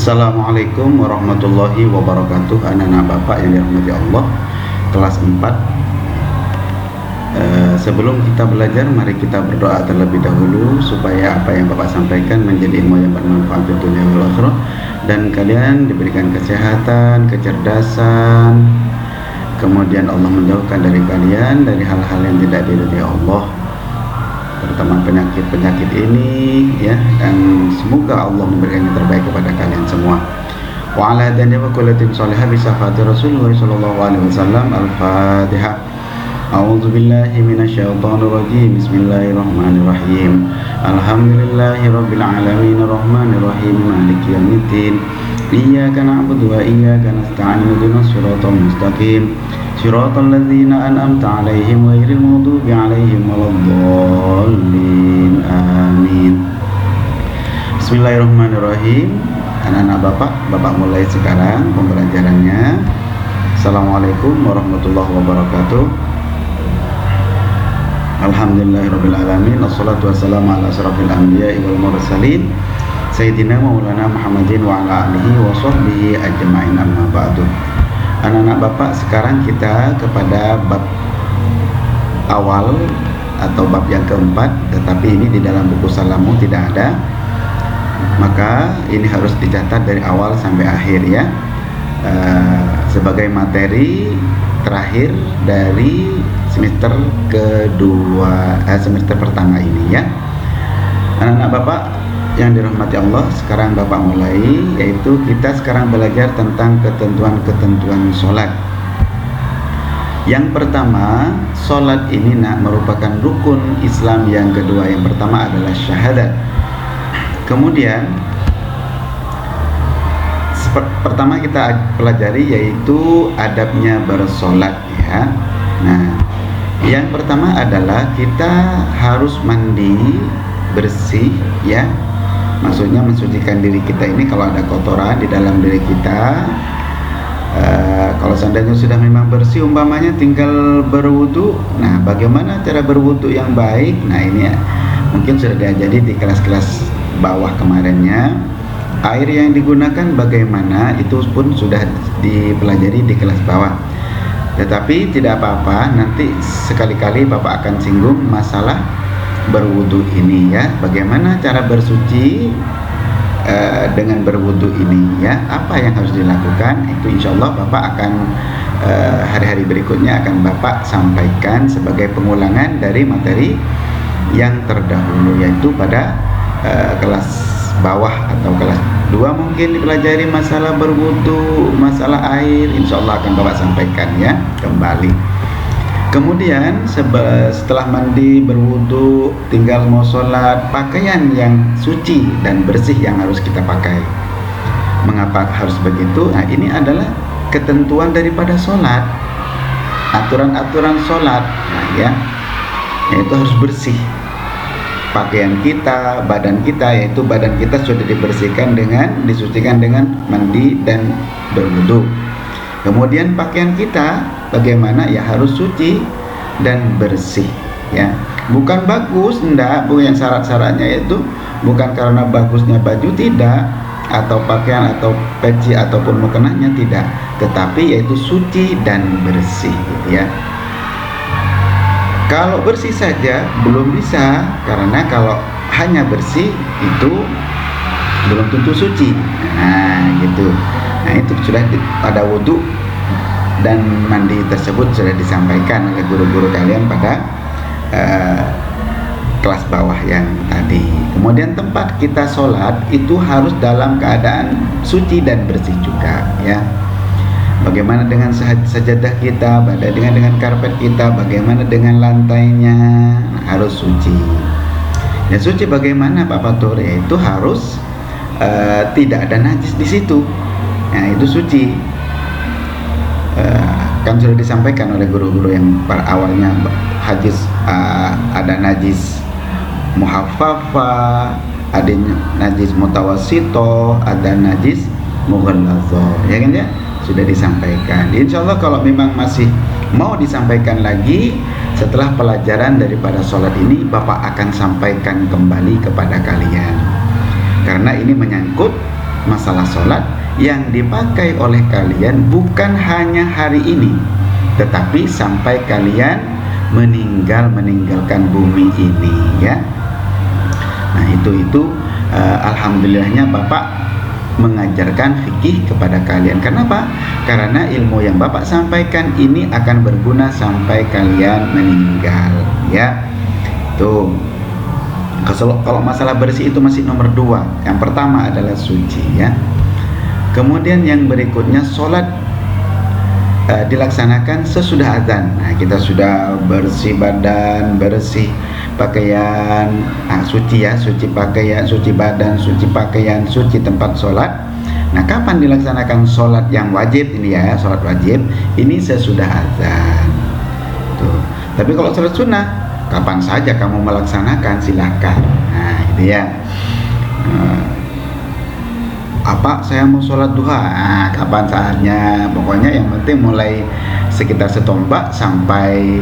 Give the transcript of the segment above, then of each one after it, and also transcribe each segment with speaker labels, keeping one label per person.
Speaker 1: Assalamualaikum warahmatullahi wabarakatuh. Anak-anak Bapak yang dirahmati Allah, kelas 4. Sebelum kita belajar, mari kita berdoa terlebih dahulu supaya apa yang Bapak sampaikan menjadi ilmu yang bermanfaat di dunia wal akhirah, dan kalian diberikan kesehatan, kecerdasan, kemudian Allah menjauhkan dari kalian dari hal-hal yang tidak diridhai Allah, terutama penyakit-penyakit ini ya, dan semoga Allah memberikan yang terbaik kepada kalian semua. Wa ala dani wa kullatin salihah bi syafati Rasulullah sallallahu alaihi wasallam. Al-Fatihah. A'udzu billahi minasyaitonir rajim. Bismillahirrahmanirrahim. Alhamdulillahirabbil alamin arrahmanir rahim maliki yaumiddin. Iyyaka na'budu wa iyyaka nasta'in ihdinas siratal mustaqim. Shiratal ladzina an'amta 'alaihim ghairil maghdubi 'alaihim waladdallin. Amin. Bismillahirrahmanirrahim. Anak-anak Bapak mulai sekarang pembelajarannya. Assalamualaikum warahmatullahi wabarakatuh. Alhamdulillahirabbil alamin. Wassalatu wassalamu ala asyrafil anbiya'i wal mursalin Sayyidina Maulana Muhammadin wa ala alihi wa sahbihi ajma'in, amma ba'du. Anak-anak Bapak, sekarang kita kepada bab awal atau bab yang keempat, tetapi ini di dalam buku Salamu tidak ada, maka ini harus dicatat dari awal sampai akhir ya, sebagai materi terakhir dari semester kedua, semester pertama ini ya. Anak-anak Bapak yang dirahmati Allah, sekarang Bapak mulai, yaitu kita sekarang belajar tentang ketentuan-ketentuan sholat. Yang pertama, sholat ini merupakan rukun Islam yang kedua. Yang pertama adalah syahadat. Kemudian pertama kita pelajari yaitu adabnya bersolat ya. Nah, yang pertama adalah kita harus mandi bersih ya. Maksudnya mensucikan diri kita ini kalau ada kotoran di dalam diri kita. Kalau seandainya sudah memang bersih, umpamanya tinggal berwudu. Nah, bagaimana cara berwudu yang baik? Nah, ini ya, mungkin sudah diajari di kelas-kelas bawah kemarinnya. Air yang digunakan bagaimana, itu pun sudah dipelajari di kelas bawah. Tetapi tidak apa-apa, nanti sekali-kali Bapak akan singgung masalah berwudu ini ya. Bagaimana cara bersuci dengan berwudu ini ya, apa yang harus dilakukan, itu insya Allah Bapak akan hari-hari berikutnya akan Bapak sampaikan sebagai pengulangan dari materi yang terdahulu, yaitu pada kelas bawah atau kelas 2 mungkin dipelajari masalah berwudu, masalah air, insya Allah akan Bapak sampaikan ya kembali. Kemudian setelah mandi, berwudu, tinggal mau sholat, pakaian yang suci dan bersih yang harus kita pakai. Mengapa harus begitu? Nah, ini adalah ketentuan daripada sholat, aturan-aturan sholat. Nah ya, yaitu harus bersih. Pakaian kita, badan kita, yaitu badan kita sudah dibersihkan disucikan dengan mandi dan berwudu. Kemudian pakaian kita bagaimana? Ya harus suci dan bersih ya. Bukan bagus, enggak, bukan yang syarat-syaratnya itu bukan karena bagusnya baju, tidak, atau pakaian atau peci ataupun mukenahnya, tidak, tetapi yaitu suci dan bersih gitu ya. Kalau bersih saja belum bisa, karena kalau hanya bersih itu belum tentu suci. Nah gitu. Nah itu sudah pada wudhu dan mandi tersebut sudah disampaikan oleh guru-guru kalian pada kelas bawah yang tadi. Kemudian tempat kita sholat itu harus dalam keadaan suci dan bersih juga ya. Bagaimana dengan sajadah kita, dengan karpet kita, bagaimana dengan lantainya, harus suci. Ya suci bagaimana Pak Fatur? Itu harus tidak ada najis di situ. Nah itu suci. Kan sudah disampaikan oleh guru-guru yang pada awalnya hadis ada najis muhaffafah, ada najis mutawasito, ada najis mughalladhah, ya kan ya? Sudah disampaikan. Insya Allah kalau memang masih mau disampaikan lagi setelah pelajaran daripada sholat ini, Bapak akan sampaikan kembali kepada kalian, karena ini menyangkut masalah sholat yang dipakai oleh kalian bukan hanya hari ini, tetapi sampai kalian meninggalkan bumi ini, ya. Nah itu alhamdulillahnya Bapak mengajarkan fikih kepada kalian. Kenapa? Karena ilmu yang Bapak sampaikan ini akan berguna sampai kalian meninggal, ya. Tuh. Kalau masalah bersih itu masih nomor 2. Yang pertama adalah suci, ya. Kemudian yang berikutnya sholat dilaksanakan sesudah azan. Nah, kita sudah bersih badan, bersih pakaian, suci, ya, suci pakaian, suci badan, suci pakaian, suci tempat sholat. Nah, kapan dilaksanakan sholat yang wajib ini, ya, sholat wajib ini sesudah azan. Tuh. Tapi kalau sholat sunnah, kapan saja kamu melaksanakan, silakan. Nah, gitu, ya. Apa saya mau sholat duha, kapan saatnya, pokoknya yang penting mulai sekitar setombak sampai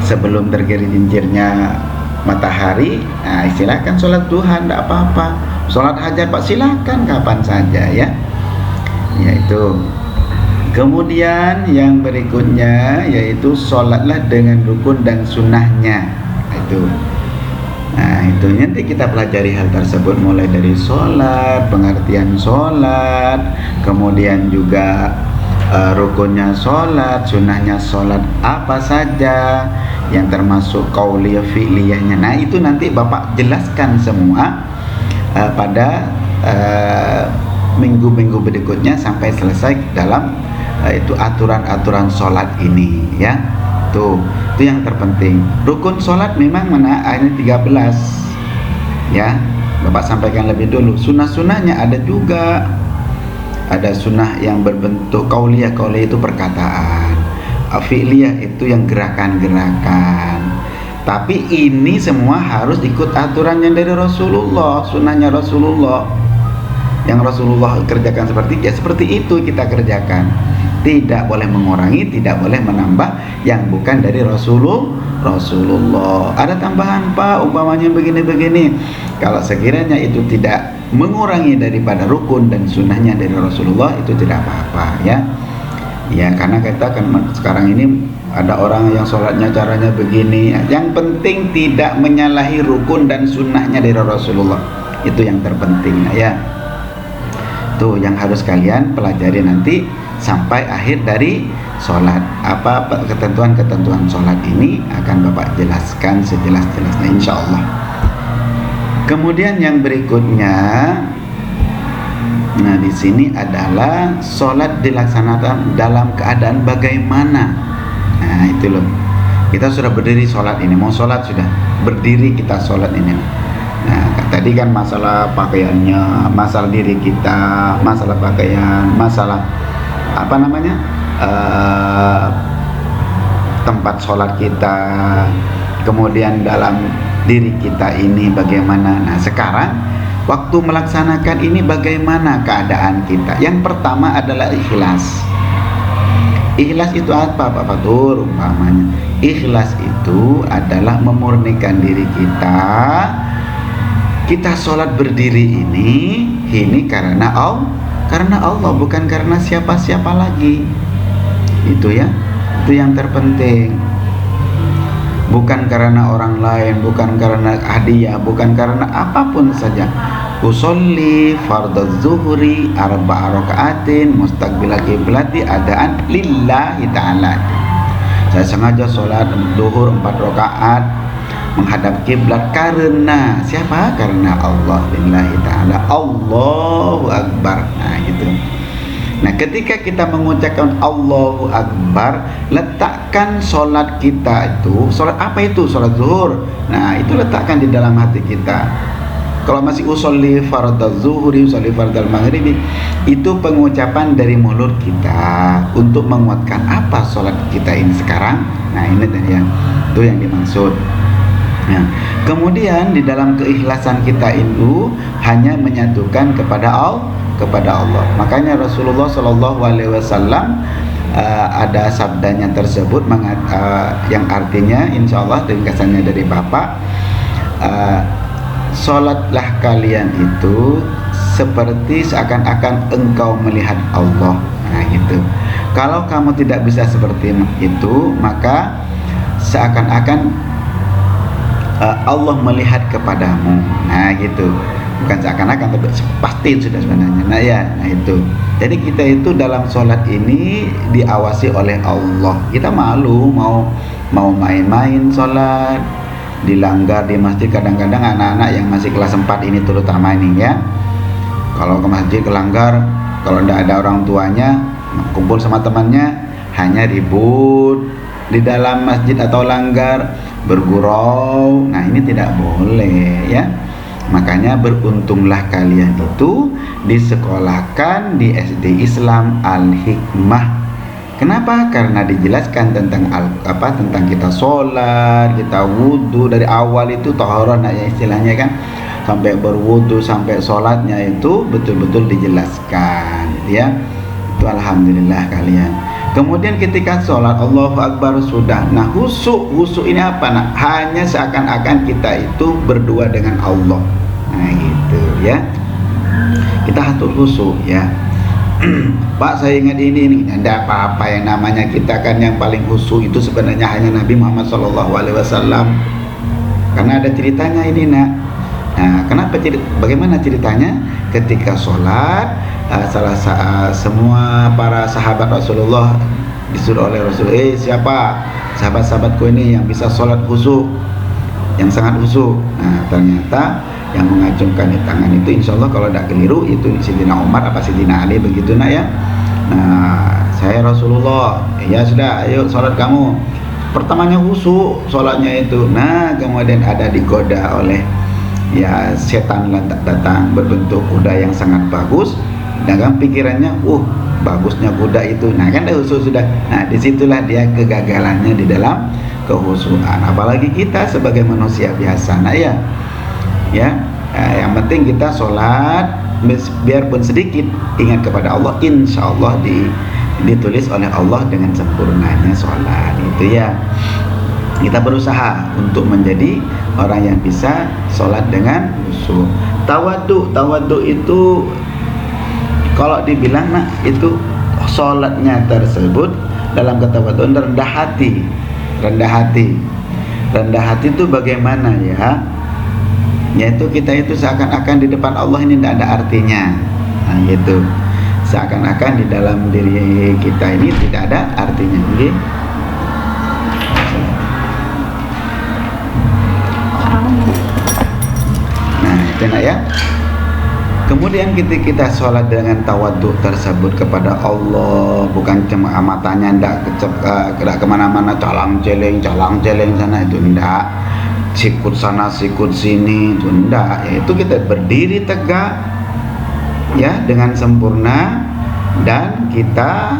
Speaker 1: sebelum tergelincirnya matahari, silakan sholat duha, tidak apa-apa. Sholat hajat Pak, silakan kapan saja, ya. Yaitu kemudian yang berikutnya yaitu sholatlah dengan rukun dan sunnahnya. Nah itu nanti kita pelajari hal tersebut, mulai dari sholat, pengertian sholat, kemudian juga rukunnya sholat, sunnahnya sholat apa saja, yang termasuk qauliyah fi'liyahnya. Nah itu nanti Bapak jelaskan semua pada minggu-minggu berikutnya sampai selesai dalam itu aturan-aturan sholat ini, ya. Itu yang terpenting. Rukun sholat memang ini 13, ya. Bapak sampaikan lebih dulu. Sunnah-sunnahnya ada juga. Ada sunnah yang berbentuk qauliyah. Qauliyah itu perkataan. Fi'liyah itu yang gerakan-gerakan. Tapi ini semua harus ikut aturannya dari Rasulullah, sunnahnya Rasulullah. Yang Rasulullah kerjakan seperti itu kita kerjakan. Tidak boleh mengurangi, tidak boleh menambah yang bukan dari Rasulullah. Ada tambahan Pak, umpamanya begini-begini. Kalau sekiranya itu tidak mengurangi daripada rukun dan sunnahnya dari Rasulullah, itu tidak apa-apa, ya. Ya, karena kita kan sekarang ini ada orang yang sholatnya caranya begini. Yang penting tidak menyalahi rukun dan sunnahnya dari Rasulullah. Itu yang terpenting, ya. Tuh yang harus kalian pelajari nanti sampai akhir dari sholat. Apa ketentuan-ketentuan sholat ini akan Bapak jelaskan sejelas-jelasnya, insya Allah. Kemudian yang berikutnya, nah di sini adalah sholat dilaksanakan dalam keadaan bagaimana. Nah itu loh, kita sudah berdiri sholat ini, mau sholat sudah berdiri kita sholat ini. Nah tadi kan masalah pakaiannya, masalah diri kita, masalah pakaian, masalah tempat sholat kita, kemudian dalam diri kita ini bagaimana. Nah sekarang waktu melaksanakan ini bagaimana keadaan kita. Yang pertama adalah ikhlas. Ikhlas itu apa Pak Fatur? Umpamanya ikhlas itu adalah memurnikan diri kita. Kita sholat berdiri ini karena Allah, bukan karena siapa-siapa lagi. Itu, ya. Itu yang terpenting. Bukan karena orang lain, bukan karena hadiah, bukan karena apapun saja. Usolli fardhu zuhri 4 rakaatin mustaqbil qiblati adaan lillahi ta'ala. Saya sengaja sholat zuhur 4 rakaat menghadap kiblat karena siapa? Karena Allah, lillahi ta'ala, Allahu Akbar. Nah gitu. Nah ketika kita mengucapkan Allahu Akbar, letakkan sholat kita itu, sholat apa itu? Sholat zuhur. Nah itu letakkan di dalam hati kita. Kalau masih usolli fardhu zuhri, usolli fardhu maghribi, itu pengucapan dari mulut kita untuk menguatkan apa sholat kita ini sekarang. Nah ini ya, itu yang dimaksud. Nah, kemudian di dalam keikhlasan kita itu hanya menyatukan kepada Allah. Makanya Rasulullah Shallallahu Alaihi Wasallam ada sabdanya tersebut yang artinya, insya Allah ringkasannya dari Bapak, sholatlah kalian itu seperti seakan-akan engkau melihat Allah. Nah gitu. Kalau kamu tidak bisa seperti itu, maka seakan-akan Allah melihat kepadamu. Nah gitu. Bukan seakan-akan, tapi pasti sudah sebenarnya. Nah itu. Jadi kita itu dalam sholat ini diawasi oleh Allah. Kita malu mau main-main sholat, dilanggar di masjid. Kadang-kadang anak-anak yang masih kelas 4 ini terutama ini ya, kalau ke masjid kelanggar, kalau tidak ada orang tuanya, kumpul sama temannya, hanya ribut di dalam masjid atau langgar, bergurau. Nah ini tidak boleh ya. Makanya beruntunglah kalian itu disekolahkan di SD Islam Al-Hikmah. Kenapa? Karena dijelaskan tentang tentang kita sholat, kita wudhu dari awal itu taharah, ya istilahnya kan, sampai berwudhu sampai sholatnya itu betul-betul dijelaskan ya. Itu alhamdulillah kalian. Kemudian ketika sholat Allahu Akbar sudah. Nah khusyuk ini apa? Nah, hanya seakan-akan kita itu berdua dengan Allah. Nah gitu ya. Kita atur khusyuk ya. Pak saya ingat ini. Tidak apa-apa, yang namanya kita kan yang paling khusyuk itu sebenarnya hanya Nabi Muhammad SAW. Karena ada ceritanya ini nak. Nah bagaimana ceritanya? Ketika sholat, semua para sahabat Rasulullah disuruh oleh Rasul, siapa sahabat-sahabatku ini yang bisa sholat khusyuk, yang sangat khusyuk. Nah ternyata yang mengacungkan di tangan itu, insya Allah kalau tidak keliru itu Sidina Umar apa Sidina Ali begitu nak ya. Nah saya Rasulullah, ya sudah ayo sholat kamu. Pertamanya khusyuk sholatnya itu. Nah kemudian ada digoda oleh ya setan datang berbentuk kuda yang sangat bagus. Dengan pikirannya, bagusnya kuda itu. Nah kan khusyuk sudah. Nah disitulah dia kegagalannya di dalam kehusuan. Apalagi kita sebagai manusia biasa. Nah ya, yang penting kita sholat biarpun sedikit ingat kepada Allah. Insya Allah ditulis oleh Allah dengan sempurnanya sholat itu ya. Kita berusaha untuk menjadi orang yang bisa sholat dengan khusyuk. Tawadhu itu kalau dibilang itu sholatnya tersebut dalam ketawadhuan rendah hati. Rendah hati itu bagaimana ya? Yaitu kita itu seakan-akan di depan Allah ini tidak ada artinya. Nah gitu. Seakan-akan di dalam diri kita ini tidak ada artinya. Okay? Nah itu nak ya. Kemudian ketika kita sholat dengan tawadhu tersebut kepada Allah, bukan cuma matanya tidak kemana-mana calang celeng sana, itu tidak, sikut sana sikut sini, itu tidak. Yaitu kita berdiri tegak ya dengan sempurna, dan kita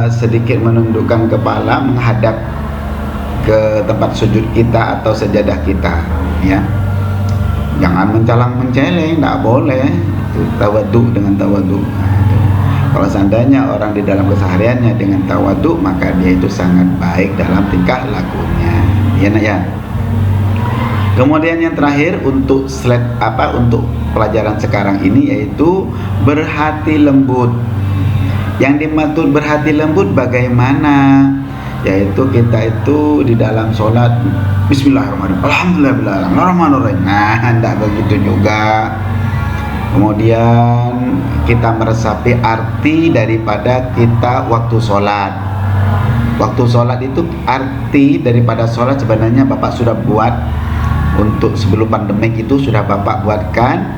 Speaker 1: sedikit menundukkan kepala menghadap ke tempat sujud kita atau sajadah kita ya. Jangan mencalang-menceleng, tidak boleh. Itu tawadhu dengan tawadhu. Kalau seandainya orang di dalam kesehariannya dengan tawadhu, maka dia itu sangat baik dalam tingkah lakunya. Ya nak ya. Kemudian yang terakhir untuk untuk pelajaran sekarang ini yaitu berhati lembut. Yang dimaksud berhati lembut bagaimana? Yaitu kita itu di dalam sholat Bismillahirrahmanirrahim, Alhamdulillahirrahmanirrahim. Nah tidak begitu juga. Kemudian kita meresapi arti daripada kita waktu sholat. Waktu sholat itu arti daripada sholat sebenarnya Bapak sudah buat. Untuk sebelum pandemik itu sudah Bapak buatkan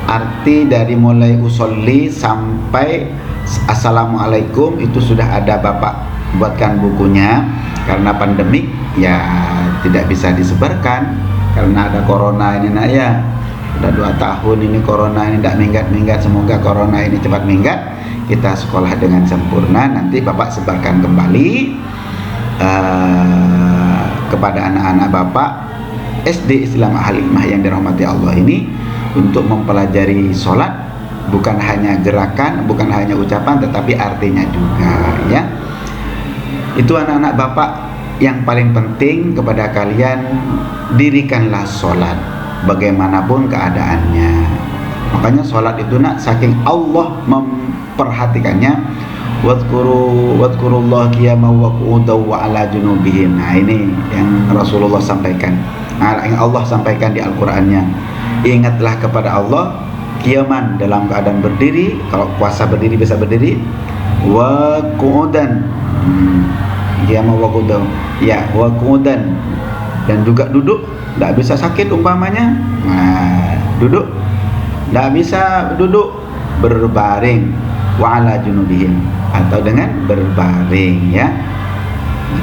Speaker 1: arti dari mulai usolli sampai Assalamualaikum, itu sudah ada Bapak buatkan bukunya. Karena pandemik ya tidak bisa disebarkan karena ada corona ini nak ya. Sudah 2 tahun ini corona ini tidak minggat. Semoga corona ini cepat minggat, kita sekolah dengan sempurna. Nanti Bapak sebarkan kembali kepada anak-anak Bapak SD Islam Al-Hikmah yang dirahmati Allah ini, untuk mempelajari sholat bukan hanya gerakan, bukan hanya ucapan, tetapi artinya juga ya. Itu anak-anak Bapak yang paling penting kepada kalian, dirikanlah sholat bagaimanapun keadaannya Makanya sholat itu nak, saking Allah memperhatikannya, wadhkurullah qiyaman wa qu'udan wa ala junubihim. Nah, ini yang Rasulullah sampaikan. Nah, yang Allah sampaikan di Al-Qur'annya. Ingatlah kepada Allah qiyaman, dalam keadaan berdiri, kalau puasa berdiri bisa berdiri, wa qu'udan. Qiyaman wa qu'udan. Ya, wa qu'udan. Dan juga duduk, tidak bisa sakit umpamanya. Nah, duduk tidak bisa duduk, berbaring, wa ala junubihim, atau dengan berbaring, ya.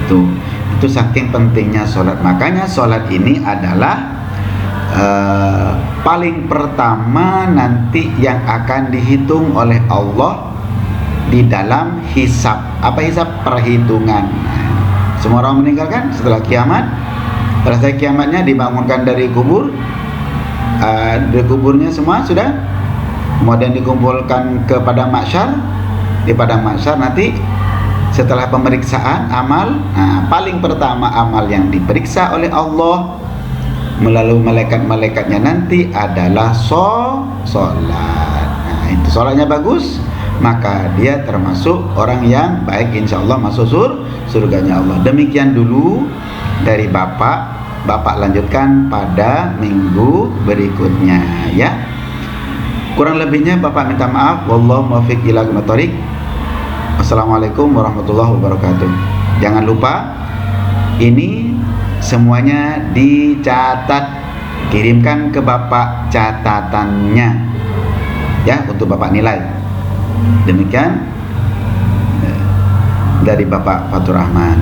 Speaker 1: Itu saking pentingnya sholat. Makanya sholat ini adalah paling pertama nanti yang akan dihitung oleh Allah di dalam hisab. Apa hisab? Perhitungan. Semua orang meninggal kan setelah kiamat. Selesai kiamatnya dibangunkan dari kubur. Di kuburnya semua sudah, kemudian dikumpulkan kepada mahsyar. Di padang mahsyar nanti setelah pemeriksaan amal, paling pertama amal yang diperiksa oleh Allah melalui malaikat-malaikatnya nanti adalah sholat. Nah, itu sholatnya bagus, maka dia termasuk orang yang baik, insya Allah masuk surganya Allah. Demikian dulu dari Bapak lanjutkan pada minggu berikutnya, ya. Kurang lebihnya Bapak minta maaf. Wallahu muwaffiq ila aqwamit thoriq. Assalamualaikum warahmatullahi wabarakatuh. Jangan lupa ini semuanya dicatat, kirimkan ke Bapak catatannya, ya, untuk Bapak nilai. Demikian dari Bapak Fatur Rahman.